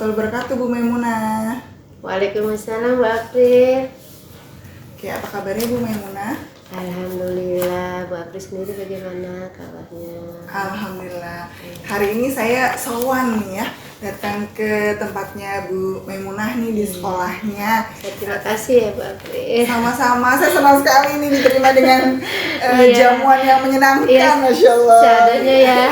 warahmatullahi wabarakatuh, Bu Maimunah. Waalaikumsalam, Bu April. Oke, apa kabarnya Bu Maimunah? Alhamdulillah. Bu April sendiri bagaimana kabarnya? Alhamdulillah. Hari ini saya sowan nih ya, datang ke tempatnya Bu Maimunah nih di sekolahnya. Terima kasih ya Bu April. Sama-sama, saya senang sekali nih diterima dengan jamuan yang menyenangkan, Iya, Masya Allah. seadanya ya.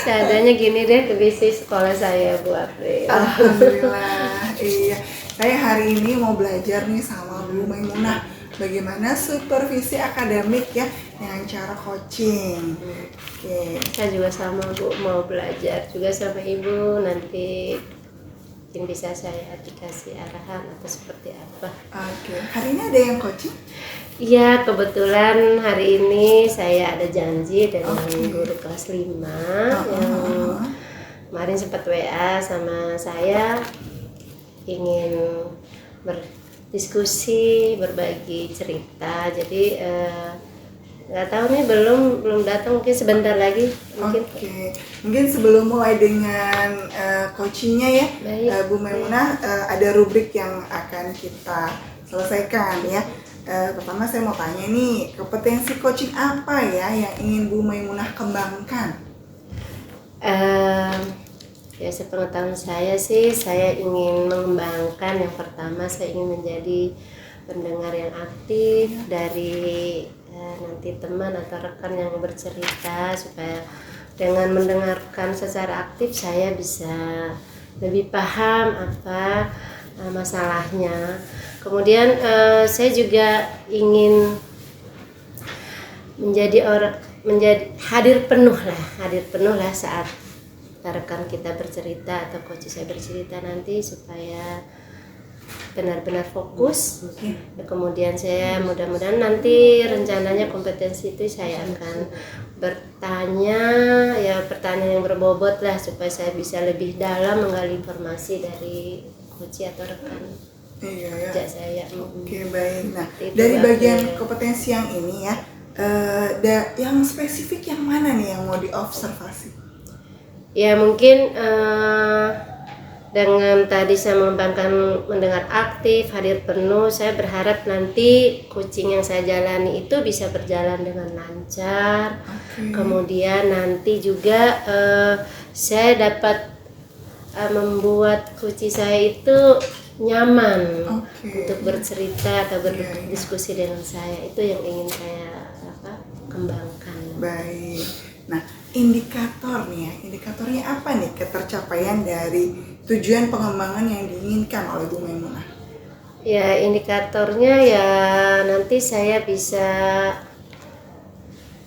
Seadanya gini deh kondisi sekolah saya Bu April. Alhamdulillah. Iya, saya hari ini mau belajar nih sama Bu Maimunah bagaimana supervisi akademik ya dengan cara coaching. Oke. Saya juga sama Bu, mau belajar juga sama Ibu. Nanti mungkin bisa saya dikasih arahan atau seperti apa. Oke, hari ini ada yang coaching? Iya, kebetulan hari ini saya ada janji dengan guru kelas 5 yang kemarin sempat WA sama saya, ingin berdiskusi, berbagi cerita. Jadi nggak tahu nih, belum datang, mungkin sebentar lagi mungkin. Oke. Mungkin sebelum mulai dengan coachingnya ya, Baik. Bu Maimunah, ada rubrik yang akan kita selesaikan ya. Pertama saya mau tanya nih, kompetensi coaching apa ya yang ingin Bu Maimunah kembangkan? Ya, sepengetahuan saya sih, saya ingin mengembangkan, yang pertama saya ingin menjadi pendengar yang aktif dari nanti teman atau rekan yang bercerita, supaya dengan mendengarkan secara aktif saya bisa lebih paham apa masalahnya. Kemudian saya juga ingin menjadi hadir penuh lah saat rekan kita bercerita atau coach saya bercerita nanti, supaya benar-benar fokus. Kemudian saya mudah-mudahan nanti rencananya kompetensi itu saya akan bertanya ya, pertanyaan yang berbobot lah, supaya saya bisa lebih dalam menggali informasi dari coach atau rekan kerja saya. Oke, baik. Nah, Itu dari bagian April. kompetensi yang ini ya, yang spesifik yang mana nih yang mau diobservasi? Ya mungkin dengan tadi saya mengembangkan mendengar aktif, hadir penuh, saya berharap nanti coaching yang saya jalani itu bisa berjalan dengan lancar. Kemudian nanti juga saya dapat membuat coaching saya itu nyaman untuk bercerita atau berdiskusi dengan saya. Itu yang ingin saya kembangkan. Baik. Nah, indikator nih ya, indikatornya apa nih ketercapaian dari tujuan pengembangan yang diinginkan oleh Bu Maimunah? Ya, indikatornya ya nanti saya bisa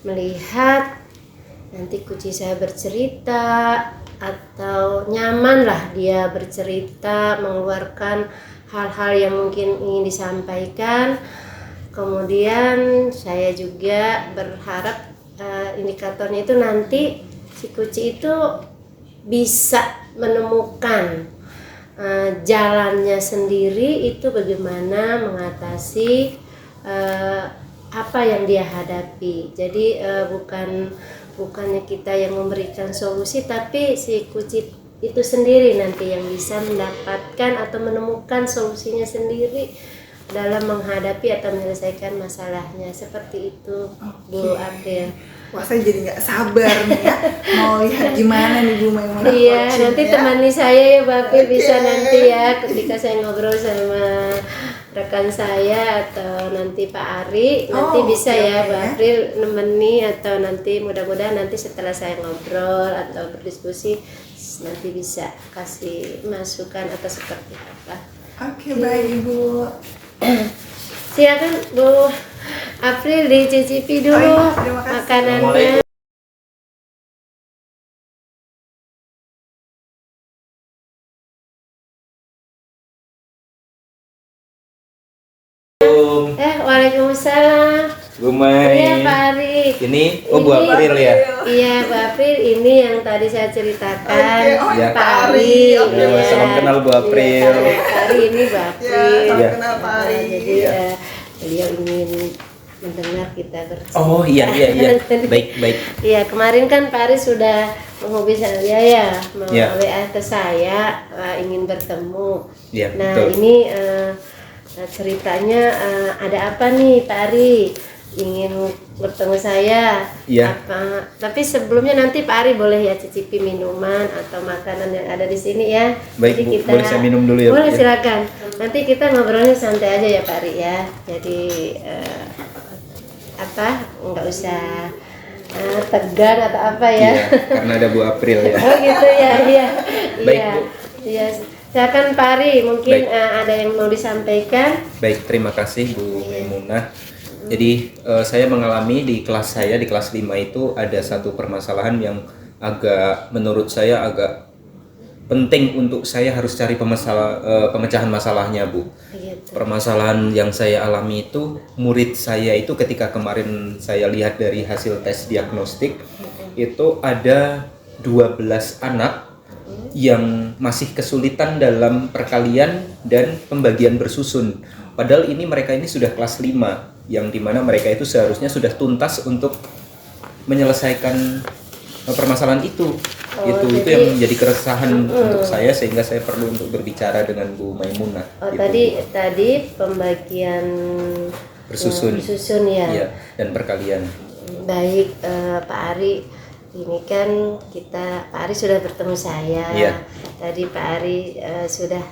melihat nanti kucing saya bercerita atau nyaman lah dia bercerita, mengeluarkan hal-hal yang mungkin ingin disampaikan. Kemudian saya juga berharap indikatornya itu nanti si kucing itu bisa menemukan jalannya sendiri, itu bagaimana mengatasi apa yang dia hadapi. Jadi bukannya kita yang memberikan solusi, tapi si kucing itu sendiri nanti yang bisa mendapatkan atau menemukan solusinya sendiri dalam menghadapi atau menyelesaikan masalahnya. Seperti itu, Bu April. Wah, saya jadi nggak sabar nih ya, mau lihat gimana nih Bu Maimunah. Iya, nanti temani saya ya Bu April, bisa nanti ya ketika saya ngobrol sama rekan saya atau nanti Pak Ari, nanti bisa ya Bu April nemeni, atau nanti mudah-mudahan nanti setelah saya ngobrol atau berdiskusi nanti bisa kasih masukan atau seperti apa. Oke, baik Ibu. Silakan Bu April dicicipi dulu makanannya. Waalaikumsalam. Bu Mai. Iya Pak Ari. Ini Bu April ya? Iya Bu April, ini yang tadi saya ceritakan. Ya. Pak Ari. Salam kenal Bu April. Pak Ari, ini Bu April. Salam kenal Pak Ari. Jadi beliau ingin mendengar kita bercerita. Oh iya. Baik. Iya, kemarin kan Pak Ari sudah menghubungi saya ya, Ya. WA ke saya, ingin bertemu. Ya, Nah, betul. ini ceritanya ada apa nih Pak Ari? Ingin bertemu saya. Ya. Apa? Tapi sebelumnya nanti Pak Ari boleh ya cicipi minuman atau makanan yang ada di sini ya. Baik, Jadi Bu. Boleh saya minum dulu ya, Bu, Boleh, ya? silakan. Nanti kita ngobrolnya santai aja ya Pak Ari ya. Jadi nggak usah tegang atau apa ya. Iya, karena ada Bu April ya. Oh gitu ya, iya. Baik, Iya. Bu. Iya. Silakan Pak Ari, mungkin Baik. ada yang mau disampaikan. Baik, terima kasih Bu Maimunah. Jadi saya mengalami di kelas saya, di kelas 5 itu ada satu permasalahan yang menurut saya agak penting untuk saya harus cari pemecahan masalahnya, Bu. Gitu. Permasalahan yang saya alami itu, murid saya itu ketika kemarin saya lihat dari hasil tes diagnostik, itu ada 12 anak yang masih kesulitan dalam perkalian dan pembagian bersusun. Padahal mereka ini sudah kelas 5, yang dimana mereka itu seharusnya sudah tuntas untuk menyelesaikan permasalahan itu. Itu yang menjadi keresahan untuk saya, sehingga saya perlu untuk berbicara dengan Bu Maimunah. Oh, gitu. tadi pembagian Bersusun. bersusun ya. Iya, dan perkalian. Baik, Pak Ari, ini kan Pak Ari sudah bertemu saya. Iya. Tadi Pak Ari sudah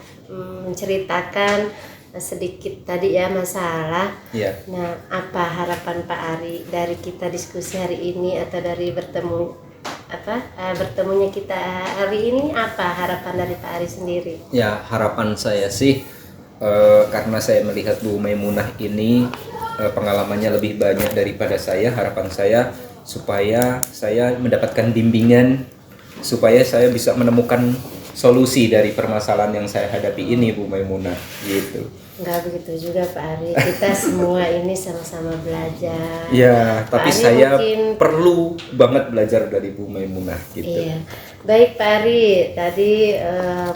menceritakan sedikit tadi ya masalah. Iya. Nah, apa harapan Pak Ari dari kita diskusi hari ini atau dari bertemunya kita hari ini, apa harapan dari Pak Ari sendiri? Ya, harapan saya sih karena saya melihat Bu Maimunah ini pengalamannya lebih banyak daripada saya, harapan saya supaya saya mendapatkan bimbingan supaya saya bisa menemukan solusi dari permasalahan yang saya hadapi ini, Bu Maimunah, gitu. Enggak begitu juga Pak Ari, kita semua ini sama-sama belajar. Ya, Pak tapi Ari saya mungkin- perlu banget belajar dari Bu Maimunah, gitu. Iya, baik Pak Ari. Tadi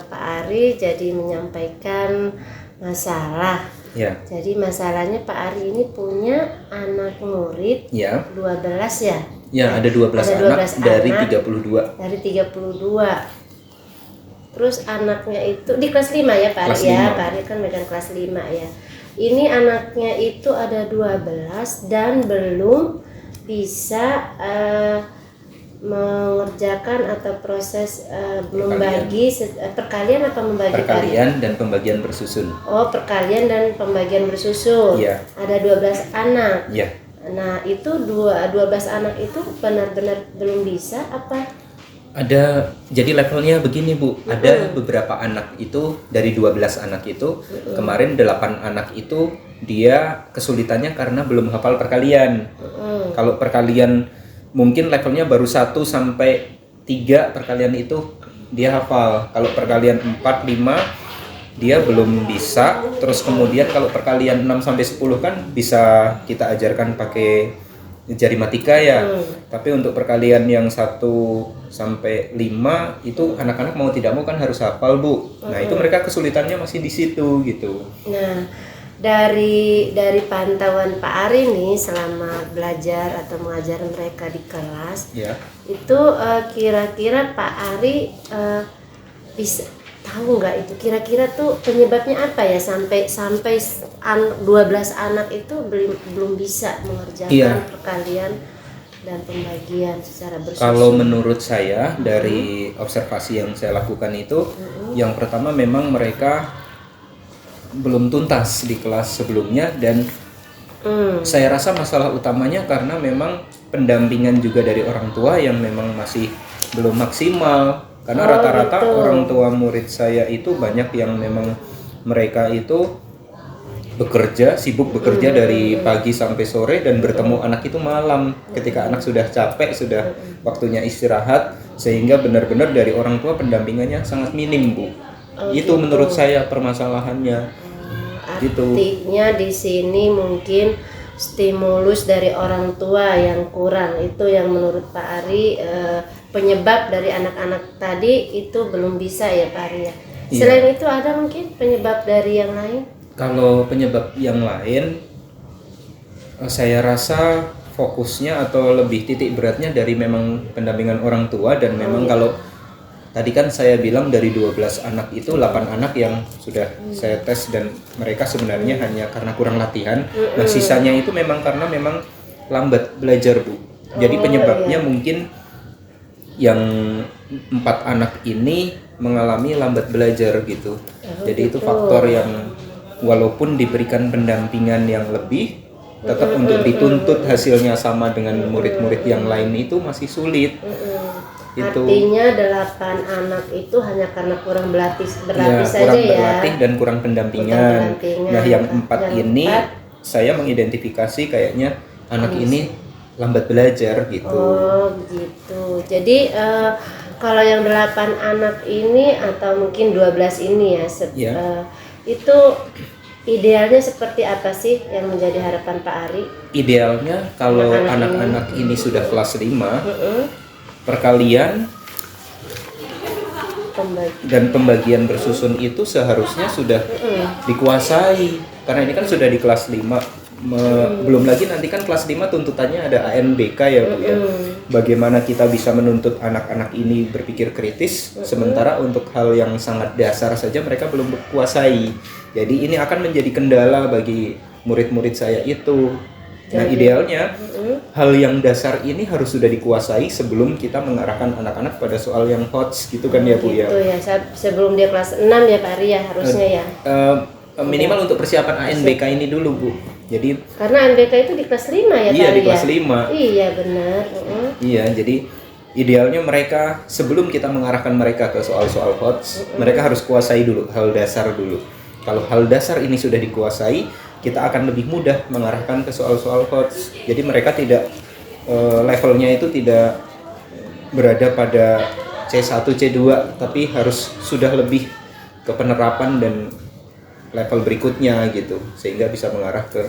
Pak Ari jadi menyampaikan masalah. Ya, Jadi masalahnya Pak Ari ini punya anak murid ya, 12 ya, ya ada 12 Ada anak 12 dari anak. 32. dari 32. Terus anaknya itu di kelas 5 ya Pak Ari Kelas ya. 5. Pak Ari kan megang kelas 5 ya. Ini anaknya itu ada 12 dan belum bisa mengerjakan atau proses membagi perkalian atau membagikan? Perkalian dan pembagian bersusun. Oh, perkalian dan pembagian bersusun. Iya. Ada 12 anak. Ya, Nah, itu 12 anak itu benar-benar belum bisa apa? jadi levelnya begini, Bu. Ada beberapa anak itu dari 12 anak itu, kemarin 8 anak itu dia kesulitannya karena belum hafal perkalian. Kalau perkalian mungkin levelnya baru 1 sampai 3 perkalian itu dia hafal. Kalau perkalian 4, 5 dia belum bisa. Terus kemudian kalau perkalian 6 sampai 10 kan bisa kita ajarkan pakai jari matika ya. Tapi untuk perkalian yang 1 sampai 5 itu anak-anak mau tidak mau kan harus hafal, Bu. Nah, itu mereka kesulitannya masih di situ gitu. Nah, dari pantauan Pak Ari nih selama belajar atau mengajar mereka di kelas, Ya. itu kira-kira Pak Ari bisa tahu nggak itu kira-kira tuh penyebabnya apa ya sampai 12 anak itu belum bisa mengerjakan Iya. perkalian dan pembagian secara bersusun. Kalau menurut saya dari observasi yang saya lakukan itu, yang pertama memang mereka belum tuntas di kelas sebelumnya, dan saya rasa masalah utamanya karena memang pendampingan juga dari orang tua yang memang masih belum maksimal. Karena rata-rata orang tua murid saya itu banyak yang memang mereka itu sibuk bekerja dari pagi sampai sore dan bertemu anak itu malam ketika anak sudah capek, sudah waktunya istirahat, sehingga benar-benar dari orang tua pendampingannya sangat minim, Bu. Itu menurut saya permasalahannya. Artinya di sini mungkin stimulus dari orang tua yang kurang, itu yang menurut Pak Ari penyebab dari anak-anak tadi itu belum bisa ya Pak Ari ya. Iya. Selain itu ada mungkin penyebab dari yang lain? Kalau penyebab yang lain Saya rasa fokusnya atau lebih titik beratnya dari memang pendampingan orang tua, dan memang kalau tadi kan saya bilang dari 12 anak itu 8 anak yang sudah saya tes dan mereka sebenarnya hanya karena kurang latihan. Nah, sisanya itu memang karena memang lambat belajar, Bu. Jadi penyebabnya mungkin yang 4 anak ini mengalami lambat belajar gitu. Jadi itu faktor yang walaupun diberikan pendampingan yang lebih, tetap untuk dituntut hasilnya sama dengan murid-murid yang lain itu masih sulit. Itu Artinya 8 anak itu hanya karena kurang berlatih ya, saja kurang ya. berlatih dan kurang pendampingan. Nah, yang 4 Yang ini 4, saya mengidentifikasi kayaknya anak ini lambat belajar gitu. oh gitu. Jadi kalau yang 8 anak ini atau mungkin 12 ini ya, itu idealnya seperti apa sih yang menjadi harapan Pak Ari? Idealnya kalau anak-anak ini sudah kelas 5, perkalian dan pembagian bersusun itu seharusnya sudah dikuasai, karena ini kan sudah di kelas 5. Belum lagi nanti kan kelas 5 tuntutannya ada ANBK ya, Bu ya. Bagaimana kita bisa menuntut anak-anak ini berpikir kritis, sementara untuk hal yang sangat dasar saja mereka belum kuasai. Jadi ini akan menjadi kendala bagi murid-murid saya itu. Nah, idealnya hal yang dasar ini harus sudah dikuasai sebelum kita mengarahkan anak-anak pada soal yang HOTS gitu kan ya, Bu ya. Gitu ya, sebelum dia kelas 6 ya Pak Ari ya harusnya ya. Minimal untuk persiapan ANBK ini dulu, Bu. Jadi karena ANBK itu di kelas 5 ya Pak Ari. Iya, di kelas 5. Iya, benar. Iya, jadi idealnya mereka sebelum kita mengarahkan mereka ke soal-soal HOTS, mereka harus kuasai dulu hal dasar dulu. Kalau hal dasar ini sudah dikuasai, kita akan lebih mudah mengarahkan ke soal-soal HOTS. Jadi mereka tidak levelnya itu tidak berada pada C1, C2, tapi harus sudah lebih ke penerapan dan level berikutnya gitu, sehingga bisa mengarah ke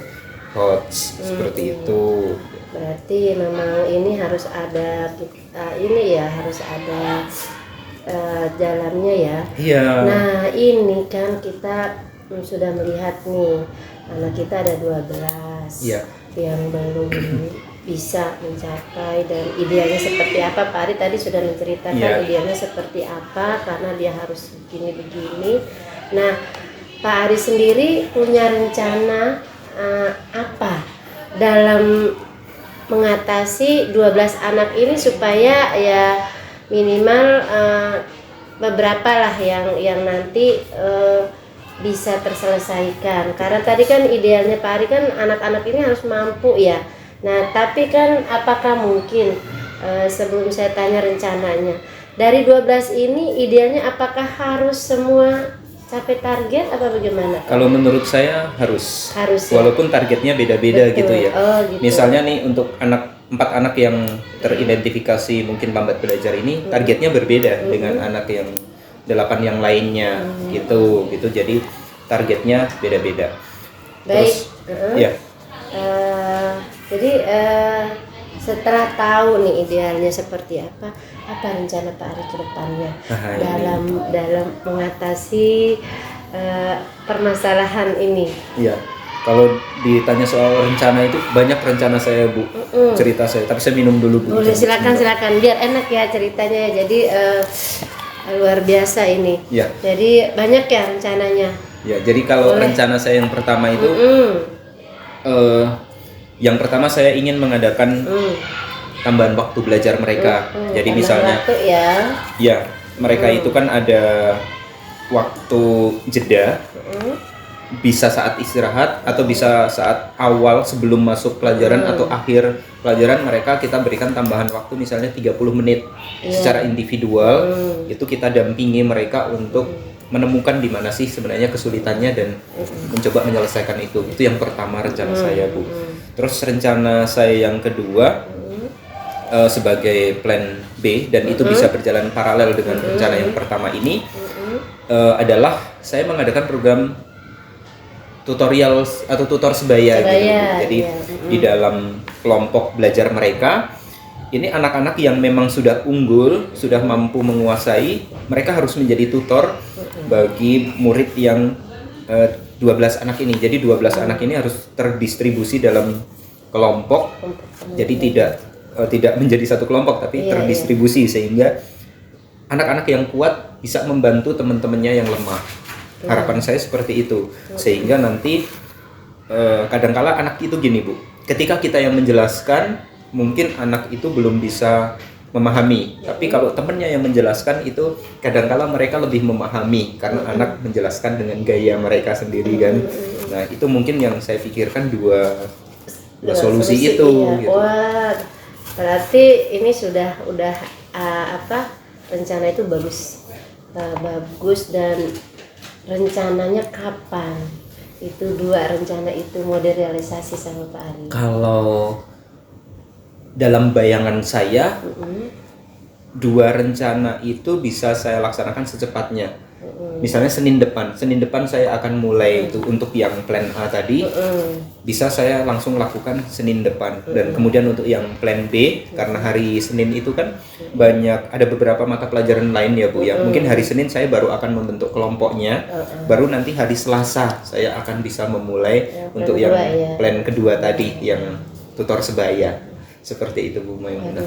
HOTS seperti itu. Berarti memang ini harus ada harus ada jalannya ya. Iya. Nah, ini kan kita sudah melihat nih anak kita ada 12 yang belum bisa mencapai, dan idealnya seperti apa Pak Ari tadi sudah menceritakan idealnya seperti apa karena dia harus begini. Nah, Pak Ari sendiri punya rencana apa dalam mengatasi 12 anak ini supaya ya minimal beberapa lah yang nanti bisa terselesaikan, karena tadi kan idealnya Pak Ari kan anak-anak ini harus mampu ya. Nah, tapi kan apakah mungkin sebelum saya tanya rencananya dari 12 ini idealnya apakah harus semua capai target apa bagaimana? Kalau menurut saya harus ya? Walaupun targetnya beda-beda gitu ya. Gitu. Misalnya nih untuk 4 anak yang teridentifikasi mungkin lambat belajar ini targetnya berbeda dengan anak yang 8 yang lainnya gitu. Jadi targetnya beda-beda. Baik. Terus ya. Jadi setelah tahu nih idealnya seperti apa rencana Pak Ari ke depannya dalam mengatasi permasalahan ini? Iya. Kalau ditanya soal rencana itu banyak rencana saya, Bu. Cerita saya, tapi saya minum dulu, Bu. Boleh, silakan biar enak ya ceritanya ya. Jadi luar biasa ini. Ya. Jadi banyak ya rencananya. Ya, jadi kalau rencana saya yang pertama itu yang pertama saya ingin mengadakan tambahan waktu belajar mereka. Jadi misalnya mereka itu kan ada waktu jeda, bisa saat istirahat atau bisa saat awal sebelum masuk pelajaran atau akhir pelajaran, mereka kita berikan tambahan waktu misalnya 30 menit secara individual. Itu kita dampingi mereka untuk menemukan di mana sih sebenarnya kesulitannya dan mencoba menyelesaikan itu. Itu yang pertama rencana saya, Bu. Terus rencana saya yang kedua sebagai plan B, dan itu bisa berjalan paralel dengan rencana yang pertama ini, adalah saya mengadakan program tutorial atau tutor sebaya gitu. Jadi di dalam kelompok belajar mereka ini anak-anak yang memang sudah unggul, sudah mampu menguasai, mereka harus menjadi tutor bagi murid yang 12 anak ini. Jadi 12 anak ini harus terdistribusi dalam kelompok. Jadi tidak menjadi satu kelompok tapi terdistribusi sehingga anak-anak yang kuat bisa membantu teman-temannya yang lemah. Harapan saya seperti itu. Sehingga nanti kadangkala anak itu gini Bu, ketika kita yang menjelaskan mungkin anak itu belum bisa memahami, tapi kalau temannya yang menjelaskan itu kadangkala mereka lebih memahami karena anak menjelaskan dengan gaya mereka sendiri kan. Nah itu mungkin yang saya pikirkan dua solusi itu. Iya. Gitu. Wah, berarti ini udah rencana itu bagus dan rencananya kapan? Itu dua rencana itu mau direalisasi sama Pak Ari? Kalau dalam bayangan saya, dua rencana itu bisa saya laksanakan secepatnya. Misalnya Senin depan saya akan mulai itu untuk yang plan A tadi, bisa saya langsung lakukan Senin depan. Dan kemudian untuk yang plan B, karena hari Senin itu kan ada beberapa mata pelajaran lain ya Bu ya. Mungkin hari Senin saya baru akan membentuk kelompoknya, baru nanti hari Selasa saya akan bisa memulai untuk yang plan kedua tadi, yang tutor sebaya. Seperti itu Bu Maimunah.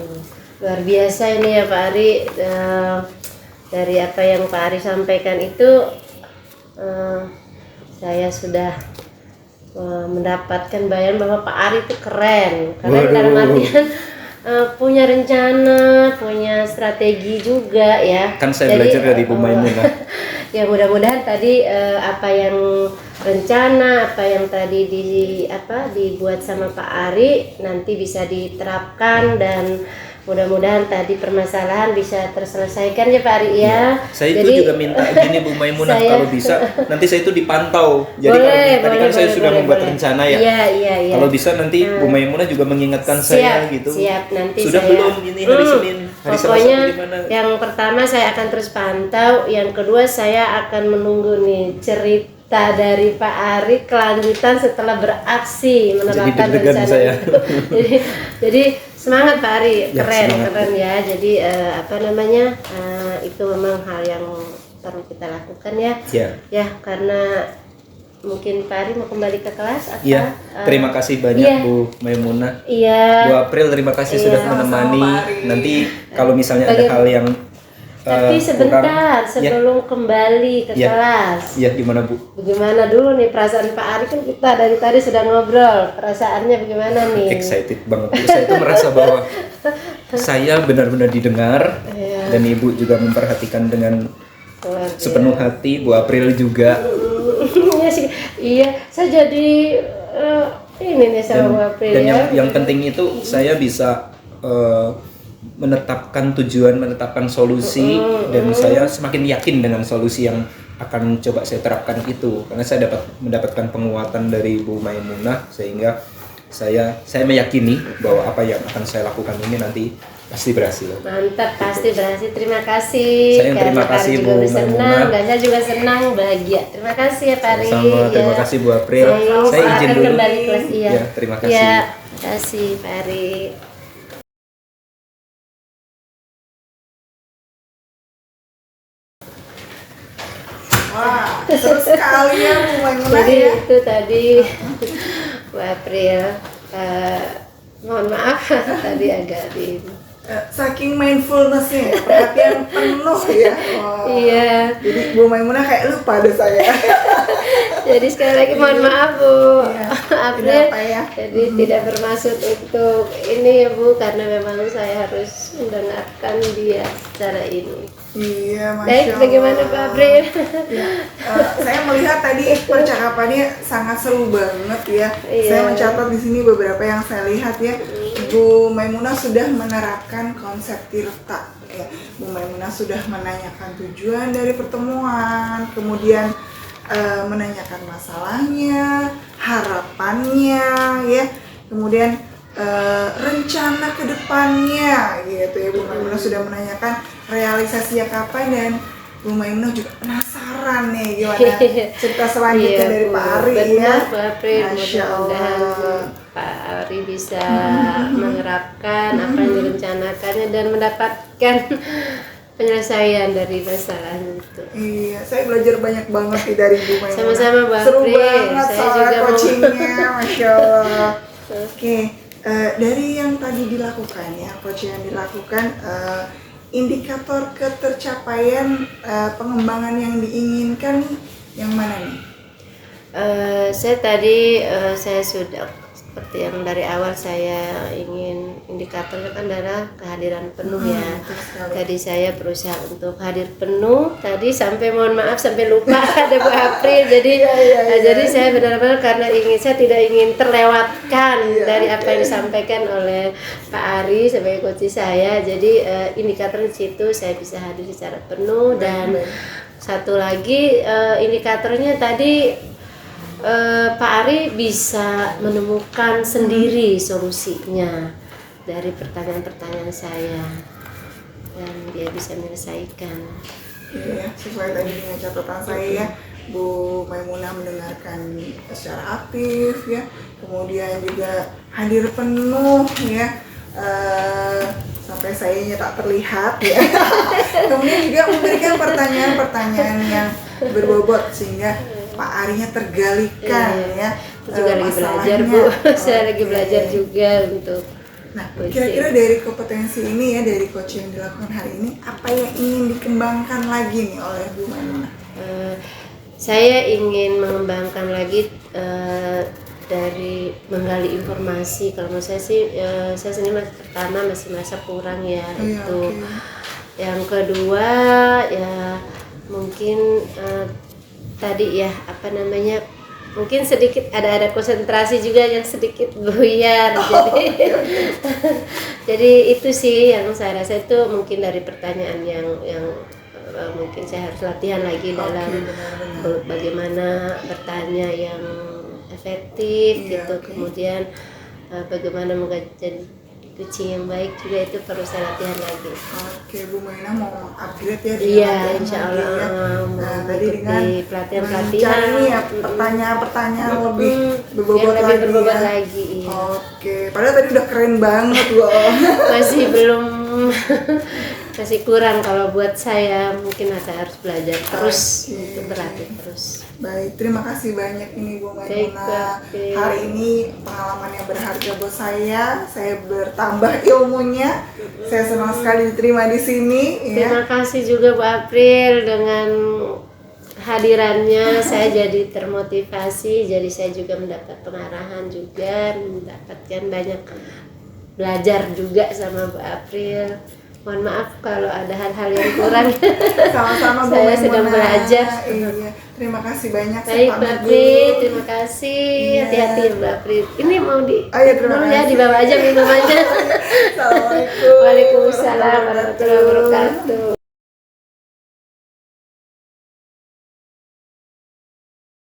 Luar biasa ini ya Pak Ari. Dari apa yang Pak Ari sampaikan itu saya sudah mendapatkan bayangan bahwa Pak Ari itu keren. Karena dalam artian punya rencana, punya strategi juga ya. Kan saya belajar dari Bu Maimunah. Ya mudah-mudahan tadi apa yang rencana, apa yang tadi dibuat sama Pak Ari nanti bisa diterapkan dan mudah-mudahan tadi permasalahan bisa terselesaikan ya Pak Ari ya. Saya Jadi, itu juga minta gini Bu Maimunah kalau bisa nanti saya itu dipantau. Jadi tadi kan saya sudah membuat rencana ya. Iya. Kalau bisa nanti Bu Maimunah juga mengingatkan saya gitu. Siap, nanti sudah saya, belum ini hari Senin, hari pokoknya Selasa gimana? Yang pertama saya akan terus pantau, yang kedua saya akan menunggu nih cerita dari Pak Ari kelanjutan setelah beraksi menerapkan rencana saya. itu. jadi semangat Pak Ari, keren ya. Jadi itu memang hal yang perlu kita lakukan ya. Ya karena mungkin Pak Ari mau kembali ke kelas atau? Iya. Terima kasih banyak Bu Maimunah. Iya. 2 April terima kasih sudah menemani. Nanti kalau misalnya ada hal yang tapi sebentar sebelum kembali ke kelas. Iya, gimana Bu? Bagaimana dulu nih perasaan Pak Ari, kan kita dari tadi sudah ngobrol. Perasaannya bagaimana nih? Excited banget. Saya itu merasa bahwa saya benar-benar didengar dan Ibu juga memperhatikan dengan sepenuh hati. Bu April juga. Iya, saya jadi ini nih sama Bu April. Dan yang penting itu saya bisa menetapkan tujuan, menetapkan solusi, dan saya semakin yakin dengan solusi yang akan coba saya terapkan itu, karena saya mendapatkan penguatan dari Bu Maimunah sehingga saya meyakini bahwa apa yang akan saya lakukan ini nanti pasti berhasil. Mantap, pasti berhasil. Terima kasih. Saya terima kasih Bu Maimunah. Dan saya juga senang, bahagia. Terima kasih ya Pak Ari. Sama, terima kasih Bu April. Saya izin dulu. Kembali kelas Ya, terima kasih. Ya, terima kasih Pak Ari. Wah, seru sekali ya Bu Maimunah. Jadi ya. itu tadi Bu April. Mohon maaf tadi agak di Saking mindfulness-nya ya, perhatian penuh ya. Wow. Iya. Jadi Bu Maimunah kayak lupa deh saya. Jadi sekali lagi mohon maaf Bu April. Ya? Jadi tidak bermaksud untuk ini ya Bu, karena memang saya harus mendengarkan dia secara ini. Iya, Masya Baik, Allah. bagaimana Pak April? Ya, saya melihat tadi percakapannya sangat seru banget ya. Iya. Saya mencatat di sini beberapa yang saya lihat ya. Bu Maimunah sudah menerapkan konsep tirta. Ya. Bu Maimunah sudah menanyakan tujuan dari pertemuan, kemudian menanyakan masalahnya, harapannya, ya, kemudian rencana kedepannya, gitu ya. Bu Maimunah sudah menanyakan realisasinya kapan, dan Bu Maimunah juga penasaran nih gimana cerita selanjutnya dari Pak Ari. Benar, ya. Pak April. Masya Mudah-mudahan Allah. Pak Ari bisa menerapkan apa yang direncanakannya dan mendapatkan penyelesaian dari masalah itu. Iya, saya belajar banyak banget nih dari Bu Maimunah. Sama-sama Bu Seru April. banget Saya soal juga mau- coachingnya, Masya Allah. Oke, dari yang tadi dilakukan ya, coach yang dilakukan, indikator ketercapaian pengembangan yang diinginkan yang mana nih? Saya sudah seperti yang dari awal saya ingin indikatornya kan adalah kehadiran penuh ya. Betul sekali. Tadi saya berusaha untuk hadir penuh. Tadi sampai mohon maaf sampai lupa ada Bu April. Jadi jadi saya benar-benar karena saya tidak ingin terlewatkan dari apa yang disampaikan oleh Pak Ari sebagai coach saya. Jadi indikator di situ saya bisa hadir secara penuh dan satu lagi indikatornya tadi Pak Ari bisa menemukan sendiri solusinya dari pertanyaan-pertanyaan saya dan dia bisa menyelesaikan. Iya, sesuai tadi dengan catatan saya ya, Bu Maimunah mendengarkan secara aktif ya, kemudian juga hadir penuh ya, sampai sayanya tak terlihat ya. Kemudian juga memberikan pertanyaan-pertanyaan yang berbobot sehingga Pak Arinya tergalikan ya. Itu juga lagi belajar Bu, saya lagi belajar juga untuk. Nah, kira-kira dari kompetensi ini ya, dari coach yang dilakukan hari ini, apa yang ingin dikembangkan lagi nih oleh Bu Maimunah? Saya ingin mengembangkan lagi dari menggali informasi. Kalau menurut saya sih, saya sendiri pertama masih merasa kurang ya itu. Yang kedua ya mungkin tadi ya mungkin sedikit ada konsentrasi juga yang sedikit buyar. Jadi itu sih yang saya rasa itu mungkin dari pertanyaan yang mungkin saya harus latihan lagi dalam bagaimana bertanya yang efektif gitu. Kemudian bagaimana menjadi coaching yang baik juga itu perlu saya latihan lagi. Oke, Bu Maina mau upgrade ya? Iya, insya Allah. Ya. Nah, tadi dengan pelatihan ya, pertanyaan-pertanyaan lebih berbobot lagi. Iya. Oke, padahal tadi udah keren banget loh. Masih belum, masih kurang kalau buat saya. Mungkin saya harus belajar terus, untuk berlatih terus. Baik, terima kasih banyak ini Bu Maimunah. Hari ini pengalaman yang berharga buat saya bertambah ilmunya. Saya senang sekali diterima di sini. Terima kasih juga Bu April dengan hadirannya. Saya jadi termotivasi, jadi saya juga mendapat pengarahan juga, mendapatkan banyak belajar juga sama Bu April. Mohon maaf kalau ada hal-hal yang kurang. Sama-sama Bu Saya Maimunah. sedang belajar. Iya. Terima kasih banyak. Baik Mbak April, terima kasih. Hati-hati Mbak April. Ini mau terima kasih. Dibawa aja minumannya. Assalamualaikum. Waalaikumsalam warahmatullahi wabarakatuh.